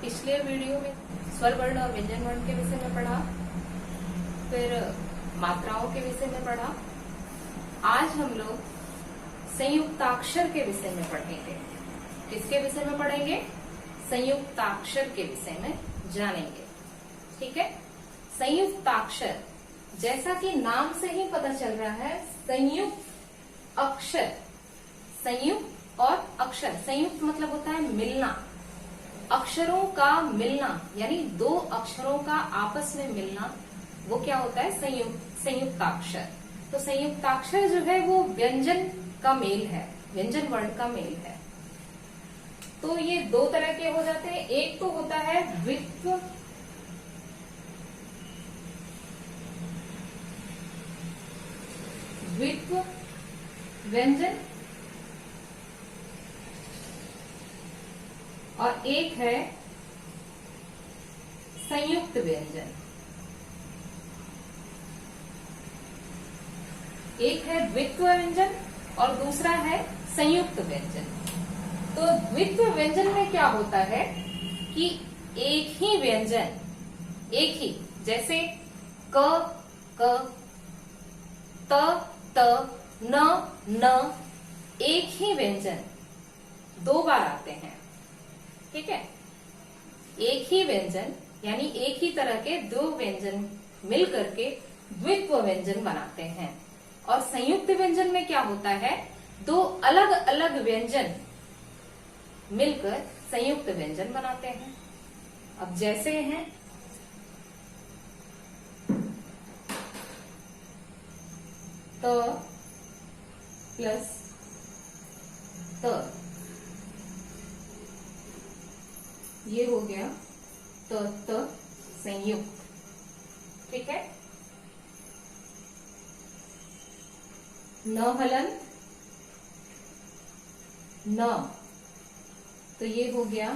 पिछले वीडियो में स्वर वर्ण और व्यंजन वर्ण के विषय में पढ़ा, फिर मात्राओं के विषय में पढ़ा। आज हम लोग संयुक्ताक्षर के विषय में पढ़ेंगे। किसके विषय में पढ़ेंगे? संयुक्ताक्षर के विषय में जानेंगे। ठीक है। संयुक्ताक्षर, जैसा कि नाम से ही पता चल रहा है, संयुक्त अक्षर, संयुक्त और अक्षर। संयुक्त मतलब होता है मिलना, अक्षरों का मिलना, यानी दो अक्षरों का आपस में मिलना, वो क्या होता है? संयुक्ताक्षर। तो संयुक्ताक्षर जो है वो व्यंजन का मेल है, व्यंजन वर्ण का मेल है। तो ये दो तरह के हो जाते हैं। एक तो होता है द्वित्व, द्वित्व व्यंजन, और एक है संयुक्त व्यंजन। एक है द्वित्व व्यंजन और दूसरा है संयुक्त व्यंजन। तो द्वित्व व्यंजन में क्या होता है कि एक ही व्यंजन, एक ही, जैसे क, त, न, एक ही व्यंजन दो बार आते हैं। ठीक है। एक ही व्यंजन यानी एक ही तरह के दो व्यंजन मिल करके द्वित्व व्यंजन बनाते हैं। और संयुक्त व्यंजन में क्या होता है? दो अलग अलग व्यंजन मिलकर संयुक्त व्यंजन बनाते हैं। अब जैसे हैं त प्लस त, ये हो गया त संयुक्त। ठीक है। न हलंत न, तो ये हो गया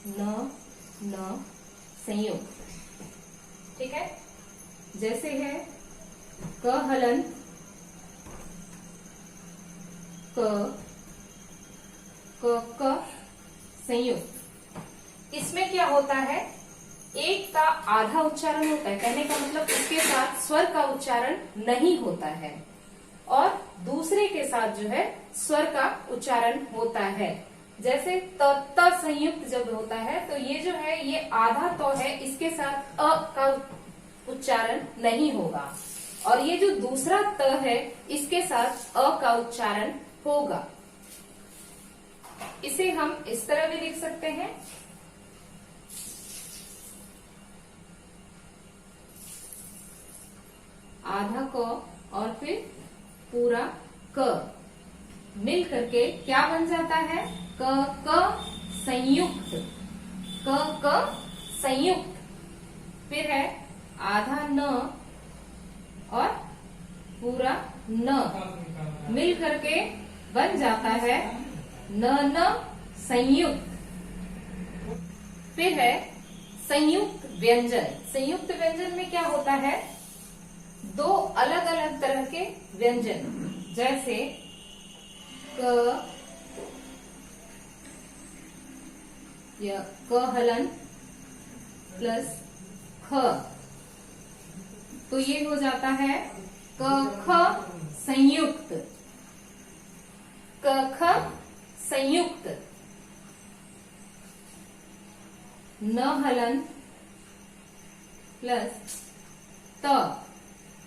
न संयुक्त। ठीक है। जैसे है क हलंत क संयुक्त। इसमें क्या होता है? एक का आधा उच्चारण होता है, कहने का मतलब इसके साथ स्वर का उच्चारण नहीं होता है, और दूसरे के साथ जो है स्वर का उच्चारण होता है। जैसे त संयुक्त जब होता है तो ये जो है ये आधा तो है, इसके साथ अ का उच्चारण नहीं होगा, और ये जो दूसरा त है इसके साथ अ का उच्चारण होगा। इसे हम इस तरह भी लिख सकते हैं, आधा क और फिर पूरा क मिल करके क्या बन जाता है? क संयुक्त, क संयुक्त। फिर है आधा न और पूरा न मिल करके बन जाता है न संयुक्त। फिर है संयुक्त व्यंजन। संयुक्त व्यंजन में क्या होता है? दो अलग अलग तरह के व्यंजन, जैसे क हलन प्लस ख, तो ये हो जाता है क ख संयुक्त, क ख संयुक्त। न हलन प्लस त,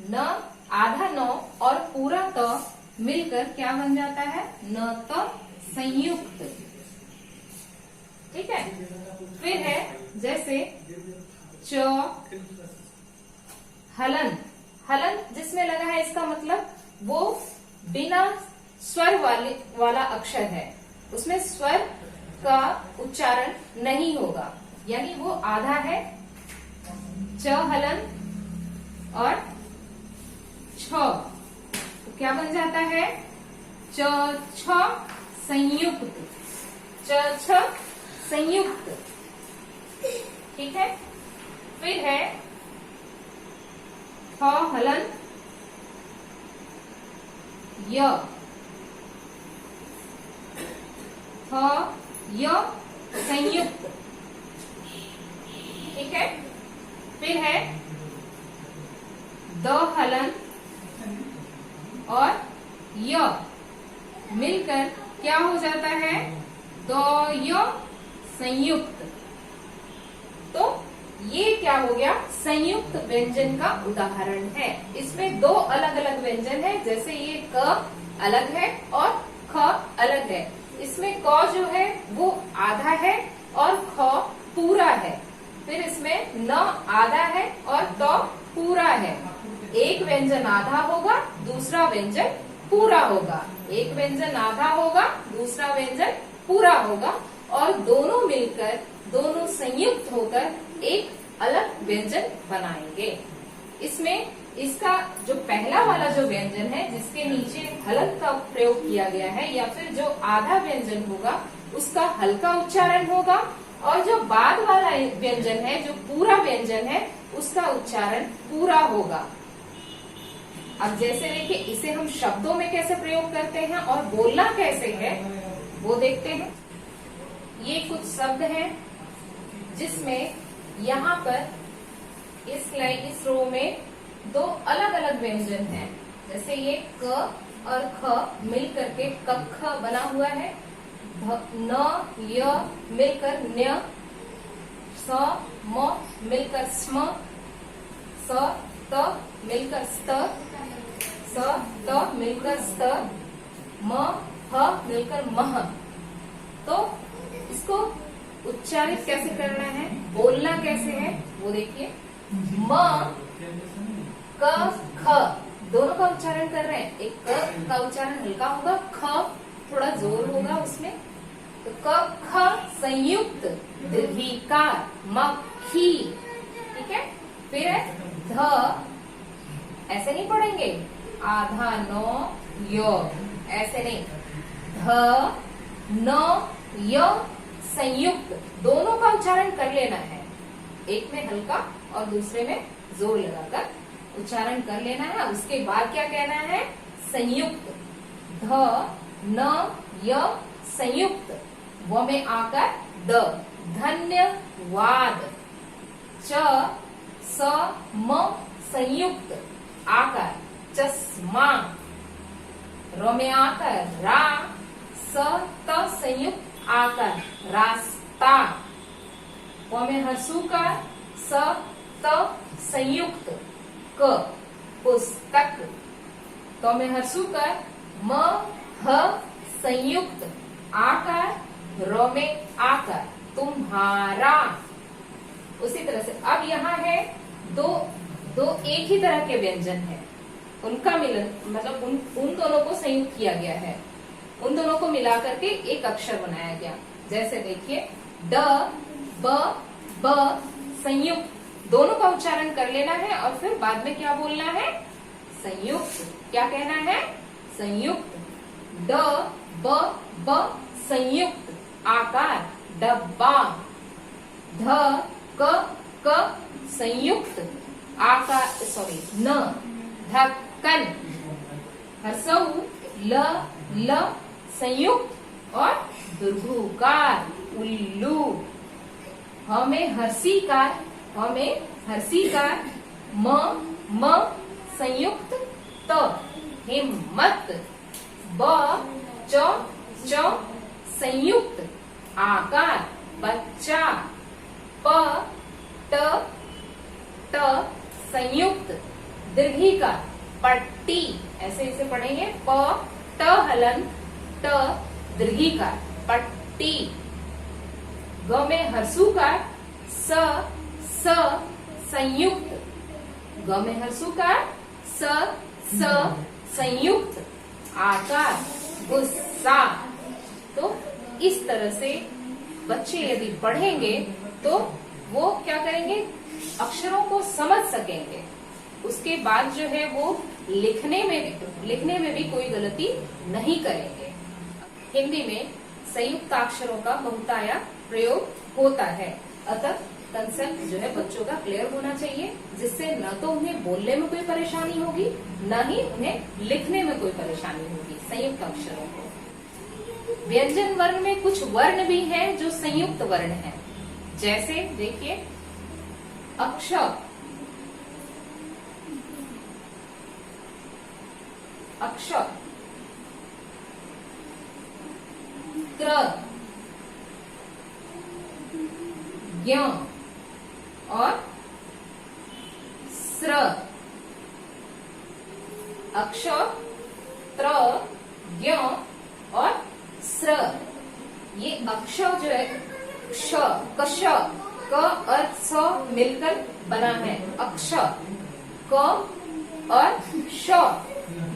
न आधा न और पूरा त मिलकर क्या बन जाता है? न त संयुक्त। ठीक है। फिर है जैसे च हलन, हलन जिसमें लगा है इसका मतलब वो बिना स्वर वाला अक्षर है, उसमें स्वर का उच्चारण नहीं होगा, यानी वो आधा है। च हलन और छ, तो क्या बन जाता है? च छ संयुक्त, च छ संयुक्त। ठीक है। फिर है थ हलन य, थ य संयुक्त, फिर है द हलन और य मिलकर क्या हो जाता है, द य संयुक्त। तो ये क्या हो गया, संयुक्त व्यंजन का उदाहरण है। इसमें दो अलग अलग व्यंजन है, जैसे ये क अलग है और ख अलग है। इसमें क जो है वो आधा है और ख पूरा है। फिर इसमें न आधा है और त पूरा है। एक व्यंजन आधा होगा, दूसरा व्यंजन पूरा होगा। एक व्यंजन आधा होगा, दूसरा व्यंजन पूरा होगा, और दोनों मिलकर, दोनों संयुक्त होकर एक अलग व्यंजन बनाएंगे। इसमें इसका जो पहला वाला जो व्यंजन है, जिसके नीचे हलक का प्रयोग किया गया है, या फिर जो आधा व्यंजन होगा उसका हल्का उच्चारण होगा, और जो बाद वाला व्यंजन है, जो पूरा व्यंजन है, उसका उच्चारण पूरा होगा। अब जैसे देखिए, इसे हम शब्दों में कैसे प्रयोग करते हैं और बोलना कैसे है वो देखते हैं। ये कुछ शब्द हैं जिसमें यहाँ पर इस रो में दो अलग अलग व्यंजन हैं। जैसे ये क और ख मिलकर के कख बना हुआ है, न य मिलकर न्य, स म मिलकर स्म, स त मिलकर स्त, स त मिलकर स्त, म ह मिलकर मह। तो इसको उच्चारित कैसे करना है, बोलना कैसे है वो देखिए। म क ख दोनों का उच्चारण कर रहे हैं। एक क का उच्चारण हल्का होगा, ख थोड़ा जोर होगा उसमें। तो क ख संयुक्त दीर्घिकार मक्खी, ठीक है। फिर है ध, ऐसे नहीं पढ़ेंगे, आधा न य, ऐसे नहीं, ध न य संयुक्त, दोनों का उच्चारण कर लेना है। एक में हल्का और दूसरे में जोर लगाकर उच्चारण कर लेना है। उसके बाद क्या कहना है, संयुक्त, ध न य संयुक्त, व में आकर द, धन्यवाद। च स म संयुक्त, आकर चश्मा। र में आकर रा, स त संयुक्त, आकर रास्ता। प में हर्षु का स त संयुक्त, क पुस्तक। तो में हर्षु का म ह संयुक्त, आकर र में आकर तुम्हारा। उसी तरह से अब यहाँ है दो एक ही तरह के व्यंजन है, उनका मिलन, मतलब उन दोनों को संयुक्त किया गया है। उन दोनों को मिलाकर के एक अक्षर बनाया गया। जैसे देखिए, ड ब ब संयुक्त, दोनों का उच्चारण कर लेना है और फिर बाद में क्या बोलना है, संयुक्त। क्या कहना है, संयुक्त। ड ब ब संयुक्त, आकार डब्बा। ध क संयुक्त, आकार न, ढक्कन। हर्षौ ल संयुक्त और दुर्घुकार उल्लू। हमें हर्षिकार, हमें हर्षिकार, म संयुक्त त, हिम्मत। ब च संयुक्त, आकार बच्चा। प ट संयुक्त, दीर्घिकार पट्टी। ऐसे इसे पढ़ेंगे, प ट हलन ट दीर्घिकार पट्टी। ग में हर्षुकार स संयुक्त, ग में हर्षुकार स संयुक्त, आकार गुस्सा। तो इस तरह से बच्चे यदि पढ़ेंगे तो वो क्या करेंगे, अक्षरों को समझ सकेंगे। उसके बाद जो है वो लिखने में भी कोई गलती नहीं करेंगे। हिंदी में संयुक्ताक्षरों का बहुतायत प्रयोग होता है, अतः कंसेप्ट जो है बच्चों का क्लियर होना चाहिए, जिससे न तो उन्हें बोलने में कोई परेशानी होगी, न ही उन्हें लिखने में कोई परेशानी होगी संयुक्त अक्षरों को। व्यंजन वर्ण में कुछ वर्ण भी हैं जो संयुक्त वर्ण हैं। जैसे देखिए, अक्ष अक्षर, त्र, ज्ञ और स्र। अक्षर, त्र, ज्ञ और स्र। ये अक्षर जो है क्ष, कश, क और स मिलकर बना है अक्षर। क और श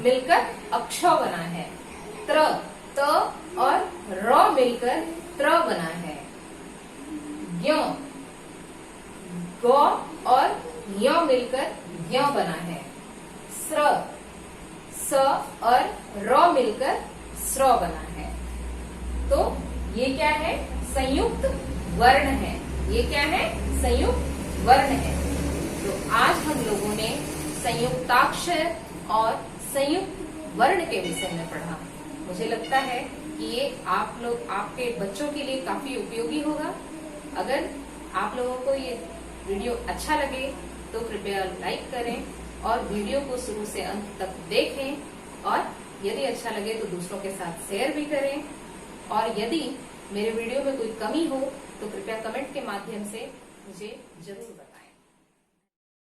मिलकर अक्षर बना है। त्र, त और र मिलकर त्र बना है। ज्ञ, ग और य मिलकर ज्ञ बना है। स्र, स और र मिलकर स्र बना है। तो ये क्या है? संयुक्त वर्ण है। ये क्या है? संयुक्त वर्ण है। तो आज हम लोगों ने संयुक्ताक्षर और संयुक्त वर्ण के विषय में पढ़ा। मुझे लगता है कि ये आप लोग, आपके बच्चों के लिए काफी उपयोगी होगा। अगर आप लोगों को ये वीडियो अच्छा लगे तो कृपया लाइक करें और वीडियो को शुरू से अंत तक देखें और यदि अच्छा लगे तो दूसरों के साथ शेयर भी करें। और यदि मेरे वीडियो में कोई कमी हो तो कृपया कमेंट के माध्यम से मुझे जरूर बताएं।